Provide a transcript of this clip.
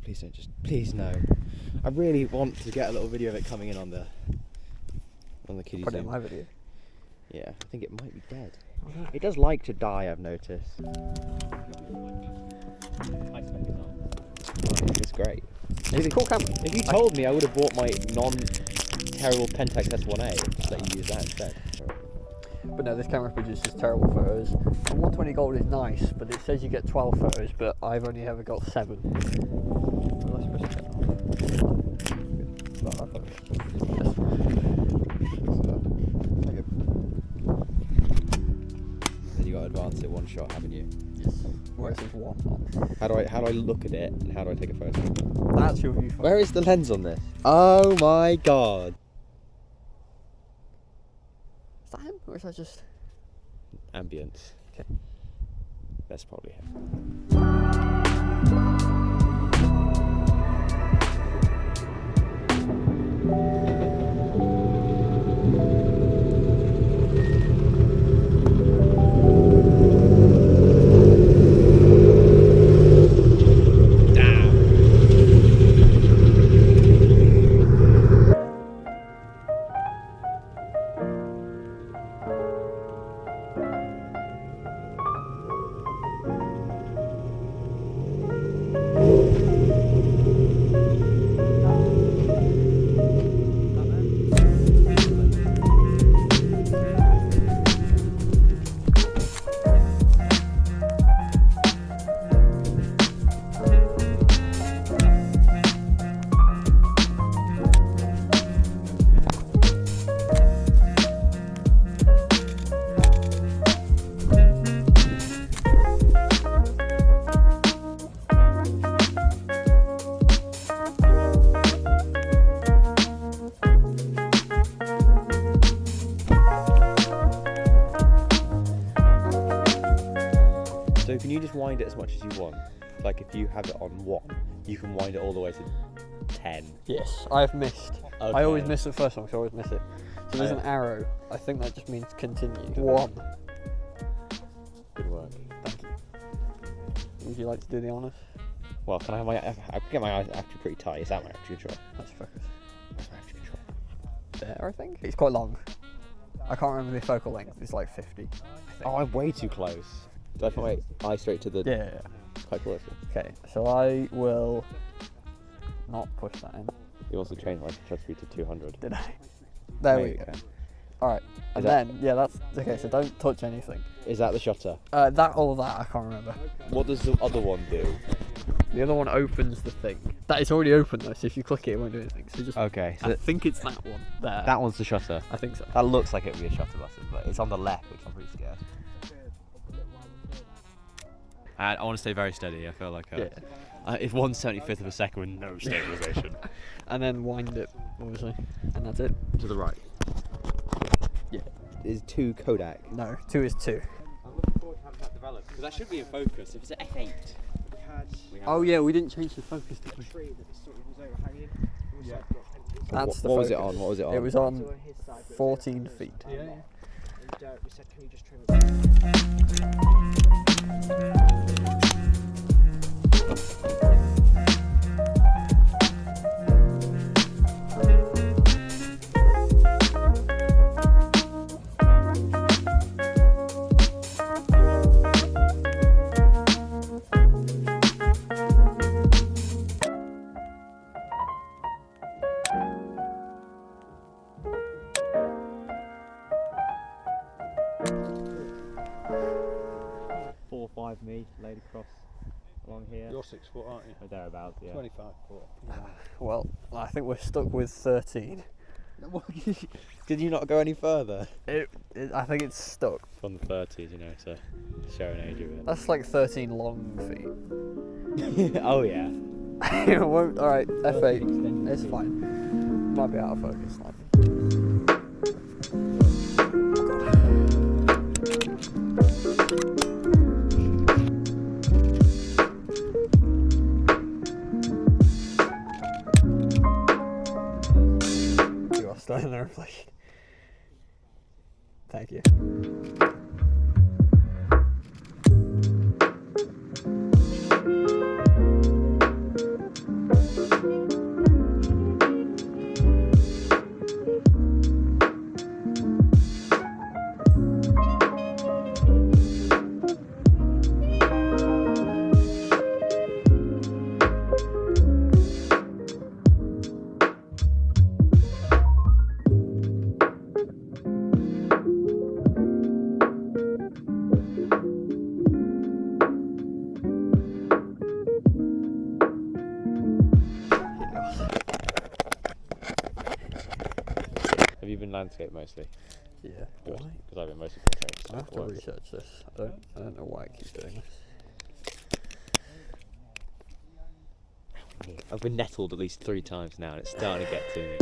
please don't please no. I really want to get a little video of it coming in on the kiddie Put it in zoom. my video. Yeah, I think it might be dead. It does like to die, I've noticed. It's great. It's a cool camera. If you told me, I would have bought my non-terrible Pentax S1A. Just let you use that instead. But no, this camera produces terrible photos. The 120 gold is nice, but it says you get 12 photos, but I've only ever got 7. Then you got to advance it one shot, haven't you? Yes. Whereas there's one on. How do I look at it and how do I take a photo? That's your viewfinder. Where is the lens on this? Oh my god. Is that him? Or is that just... Ambience. Okay. That's probably him. So can you just wind it as much as you want? Like if you have it on 1, you can wind it all the way to 10. Yes, I've missed. Okay. I always miss the first one, so I always miss it. So there's an arrow. I think that just means continue. 1. Good work. Thank you. Would you like to do the honours? Well, can I have I get my eyes actually pretty tight. Is that my actual control? Let's focus. That's my actual control. There, I think. It's quite long. I can't remember the focal length. It's like 50. I think. Oh, I'm way too close. Do I put my eye straight to the... Yeah. Quite close. Okay, so I will not push that in. You also changed my shutter speed to 200. Did I? There we go. Alright, and then, yeah, that's... Okay, so don't touch anything. Is that the shutter? That or that, I can't remember. What does the other one do? The other one opens the thing. That is already open though, so if you click it, it won't do anything. So just... Okay. So I think it's that one there. that one's the shutter. I think so. That looks like it would be a shutter button, but it's on the left, which I'm pretty scared. And I want to stay very steady. I feel like if 1/75 of a second with no stabilization. And then wind it, obviously. And that's it. To the right. Yeah. Is 2 Kodak? No, 2 is 2. I'm looking forward to having that developed, because that should be in focus. If it's at f8. Oh yeah, we didn't change the focus, did we? Yeah. That's the What focus. was it on? What was it on? It was on 14 feet. Yeah. And we said, can you just trim it? Me laid across along here. You're 6 foot, aren't you? Or thereabouts, yeah. 25 foot. Well, I think we're stuck with 13. Did you not go any further? I think it's stuck. From the 30s, you know, to show an age of it. That's like 13 long feet. Oh yeah. It won't. Alright, F8. It's fine. Might be out of focus now. You are still in the reflection. Thank you. landscape mostly. Yeah. Good, Why? because I've been mostly portraits. I have to research this. I don't know why I keep doing this. I've been nettled at least 3 times now, and it's starting to get to me.